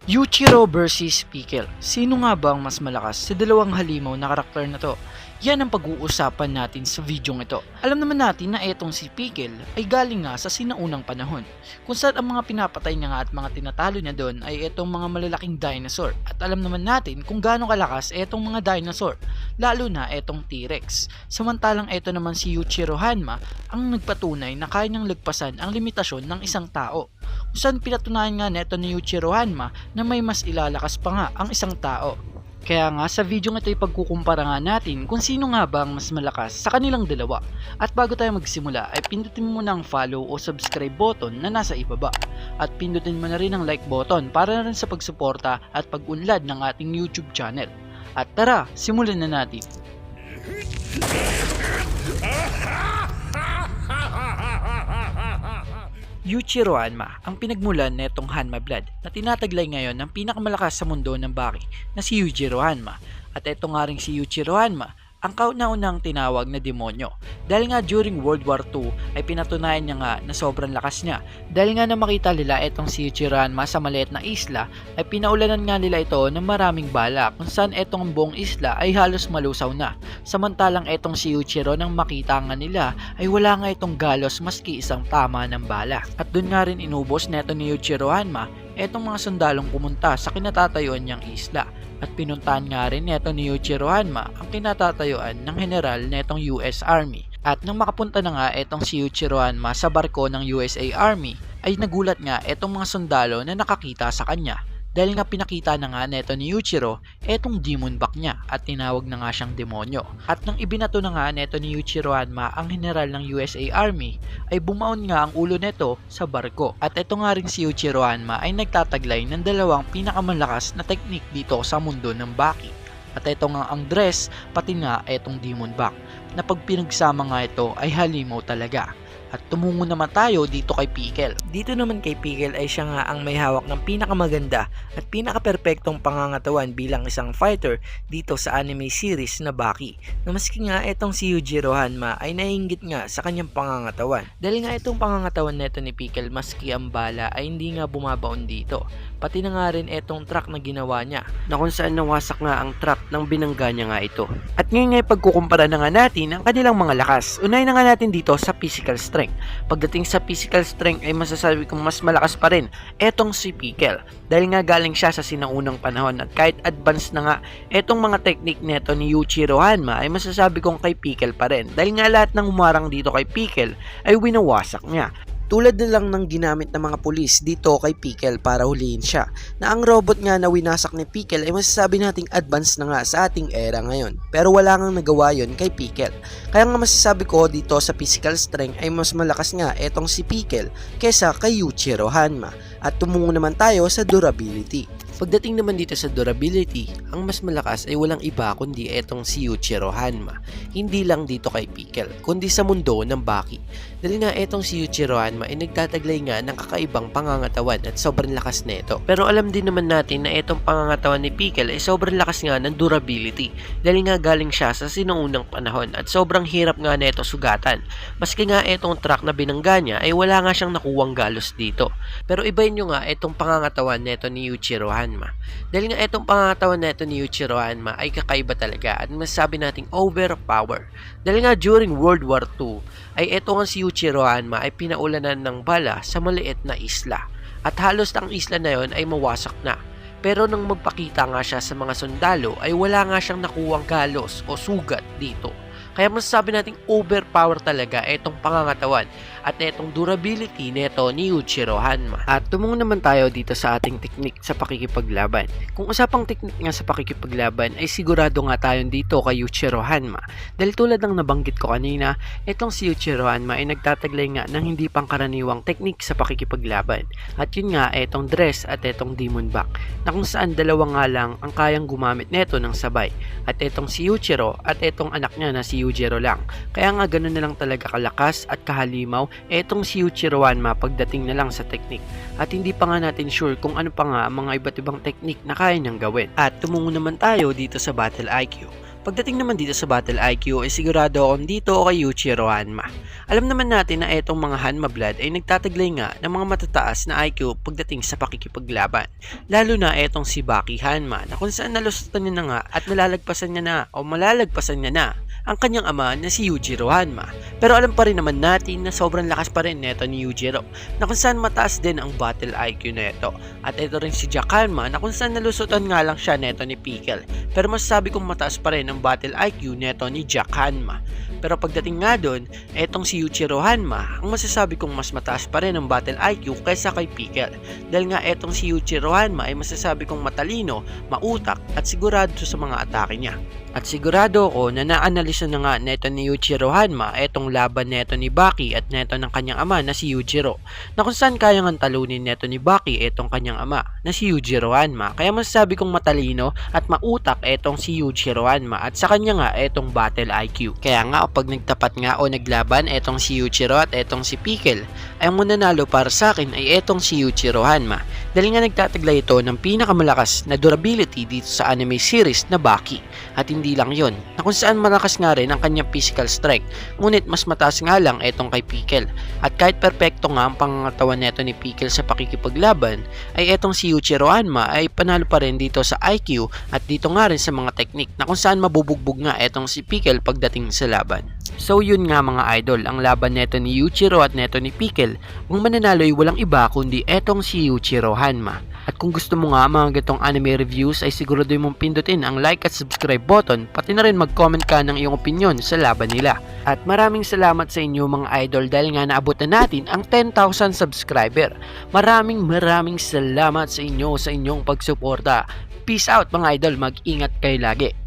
Yuichiro versus Pickle. Sino nga ba ang mas malakas sa dalawang halimaw na karakter na to? Yan ang pag-uusapan natin sa videong ito. Alam naman natin na etong si Pickle ay galing nga sa sinaunang panahon, kung saan ang mga pinapatay niya nga at mga tinatalo niya doon ay etong mga malalaking dinosaur. At alam naman natin kung gaano kalakas etong mga dinosaur, lalo na etong T-Rex. Samantalang eto naman si Yuichiro Hanma ang nagpatunay na kaya niyang lagpasan ang limitasyon ng isang tao, kung saan pinatunayan nga neto ni Yuichiro Hanma na may mas ilalakas pa nga ang isang tao. Kaya nga sa video ito ay pagkukumpara nga natin kung sino nga ba ang mas malakas sa kanilang dalawa. At bago tayo magsimula ay pindutin mo na ang follow o subscribe button na nasa ibaba. At pindutin mo na rin ang like button para na rin sa pagsuporta at pag-unlad ng ating YouTube channel. At tara, simulan na natin. Yuichiro Hanma ang pinagmulan netong Hanma Blood na tinataglay ngayon ng pinakamalakas sa mundo ng Baki na si Yujiro Hanma. At eto nga rin si Yuichiro Hanma ang kauna-unang tinawag na demonyo dahil nga during World War II ay pinatunayan niya nga na sobrang lakas niya. Dahil nga na makita nila etong si Yuichiro Hanma sa maliit na isla ay pinaulanan nga nila ito ng maraming bala kung saan etong buong isla ay halos malusaw na. Samantalang etong si Yuichiro nang makita nga nila ay wala nga itong galos maski isang tama ng bala. At dun nga rin inubos neto ni Yuichiro Hanma etong mga sundalong pumunta sa kinatatayuan niyang isla. At pinuntahan nga rin neto ni Yuichiro Hanma ang kinatatayuan ng general netong US Army. At nang makapunta na nga etong si Yuichiro Hanma sa barko ng USA Army ay nagulat nga etong mga sundalo na nakakita sa kanya. Dahil nga pinakita na nga neto ni Yuichiro etong demon back niya at tinawag na nga siyang demonyo. At nang ibinato na nga neto ni Yuichiro Hanma ang general ng USA Army ay bumaon nga ang ulo neto sa barko. At eto nga rin si Yuichiro Hanma ay nagtataglay ng dalawang pinakamalakas na teknik dito sa mundo ng Baki. At eto nga ang dress pati nga etong demon back na pag pinagsama nga ito ay halimaw talaga. At tumungo naman tayo dito kay Pickle. Dito naman kay Pickle ay siya nga ang may hawak ng pinakamaganda at pinakaperpektong pangangatawan bilang isang fighter dito sa anime series na Baki. Na maski nga itong si Yujiro Hanma ay naiinggit nga sa kanyang pangangatawan. Dahil nga itong pangangatawan neto ni Pickle maski ang bala ay hindi nga bumabaon dito. Pati na nga rin itong truck na ginawa niya na kung saan nawasak nga ang truck ng binangga niya nga ito. At ngayon nga pagkukumpara na nga natin ang kanilang mga lakas. Unahin na nga natin dito sa physical strength. Pagdating sa physical strength ay masasabi kong mas malakas pa rin etong si Pickle. Dahil nga galing siya sa sinaunang panahon at kahit advanced na nga etong mga technique neto ni Yuichiro Hanma ay masasabi kong kay Pickle pa rin. Dahil nga lahat ng umarang dito kay Pickle ay winawasak niya. Tulad na lang ng ginamit ng mga pulis dito kay Pickle para huliin siya, na ang robot nga na winasak ni Pickle ay masasabi nating advanced na nga sa ating era ngayon. Pero wala ngang nagawa yun kay Pickle. Kaya nga masasabi ko dito sa physical strength ay mas malakas nga etong si Pickle kesa kay Yuichiro Hanma. At tumungo naman tayo sa durability. Pagdating naman dito sa durability, ang mas malakas ay walang iba kundi etong si Yuichiro Hanma. Hindi lang dito kay Pickle, kundi sa mundo ng Baki. Dahil nga etong si Yuichiro Hanma ay nagtataglay nga ng kakaibang pangangatawan at sobrang lakas nito. Pero alam din naman natin na etong pangangatawan ni Pickle ay sobrang lakas nga ng durability. Dahil nga galing siya sa sinaunang panahon at sobrang hirap nga neto sugatan. Maski nga etong truck na binangga niya ay wala nga siyang nakuwang galos dito. Pero ibahin nyo nga etong pangangatawan neto ni Yuichiro Hanma. Dahil nga etong pangangatawan neto ni Yuichiro Hanma ay kakaiba talaga at masasabi nating overpower. Dahil nga during World War II ay eto nga si Yuichiro Hanma ay pinaulanan ng bala sa maliit na isla. At halos ang isla na yon ay mawasak na. Pero nang magpakita nga siya sa mga sundalo ay wala nga siyang nakuwang galos o sugat dito. Kaya masasabi nating overpower talaga etong pangangatawan at etong durability neto ni Yuichiro Hanma. At tumungo naman tayo dito sa ating teknik sa pakikipaglaban. Kung usapang teknik nga sa pakikipaglaban ay sigurado nga tayo dito kay Yuichiro Hanma. Dahil tulad ng nabanggit ko kanina, etong si Yuichiro Hanma ay nagtataglay nga ng hindi pangkaraniwang teknik sa pakikipaglaban. At yun nga etong dress at etong demon back na kung saan dalawa nga lang ang kayang gumamit neto ng sabay. At etong si Yuichiro at etong anak niya na si Yujiro lang. Kaya nga ganun na lang talaga kalakas at kahalimaw etong si Yuichiro Hanma pagdating na lang sa teknik. At hindi pa nga natin sure kung ano pa nga ang mga iba't ibang teknik na kaya niyang gawin. At tumungo naman tayo dito sa Battle IQ. Pagdating naman dito sa Battle IQ ay sigurado akong dito o kay Yuichiro Hanma. Alam naman natin na itong mga Hanma Blood ay nagtataglay nga ng mga matataas na IQ pagdating sa pakikipaglaban. Lalo na itong si Baki Hanma na kung saan nalusutan niya na nga at malalagpasan niya na ang kanyang ama na si Yujiro Hanma. Pero alam pa rin naman natin na sobrang lakas pa rin neto ni Yujiro na kung saan mataas din ang battle IQ neto. At ito rin si Jack Hanma na kung saan nalusutan nga lang siya neto ni Pickle. Pero masasabi kong mataas pa rin ang battle IQ neto ni Jack Hanma. Pero pagdating nga doon, etong si Yuichiro Hanma, ang masasabi kong mas mataas pa rin ang battle IQ kaysa kay Pickle. Dahil nga etong si Yuichiro Hanma ay masasabi kong matalino, mautak at sigurado sa mga atake niya. At sigurado ako na naanalisa na nga neto ni Yuichiro Hanma etong laban neto ni Baki at neto ng kanyang ama na si Yujiro, na kung saan kaya nga talunin neto ni Baki etong kanyang ama na si Yujiro Hanma. Kaya masasabi kong matalino at mautak etong si Yuichiro Hanma at sa kanya nga etong battle IQ. Kaya nga pag nagtapat nga o naglaban etong si Yuichiro at etong si Pickle, ay ang mananalo para sa akin ay etong si Yuichiro Hanma. Dahil nga nagtataglay ito ng pinakamalakas na durability dito sa anime series na Baki. At hindi lang yon, na kung saan malakas nga rin ang kanyang physical strength, ngunit mas mataas nga lang etong kay Pickle. At kahit perpekto nga ang pangangatawan neto ni Pickle sa pakikipaglaban, ay etong si Yuichiro Hanma ay panalo pa rin dito sa IQ at dito nga rin sa mga technique na kung saan mabubugbog nga etong si Pickle pagdating sa laban. So yun nga mga idol, ang laban neto ni Yuichiro at neto ni Pickle, ang mananalo ay walang iba kundi etong si Yuichiro Hanma. At kung gusto mo nga mga ganitong anime reviews ay sigurado mong pindutin ang like at subscribe button, pati na rin mag-comment ka ng iyong opinion sa laban nila. At maraming salamat sa inyo mga idol dahil nga naabot na natin ang 10,000 subscriber. Maraming salamat sa inyo sa inyong pagsuporta. Peace out mga idol, mag-ingat kayo lagi.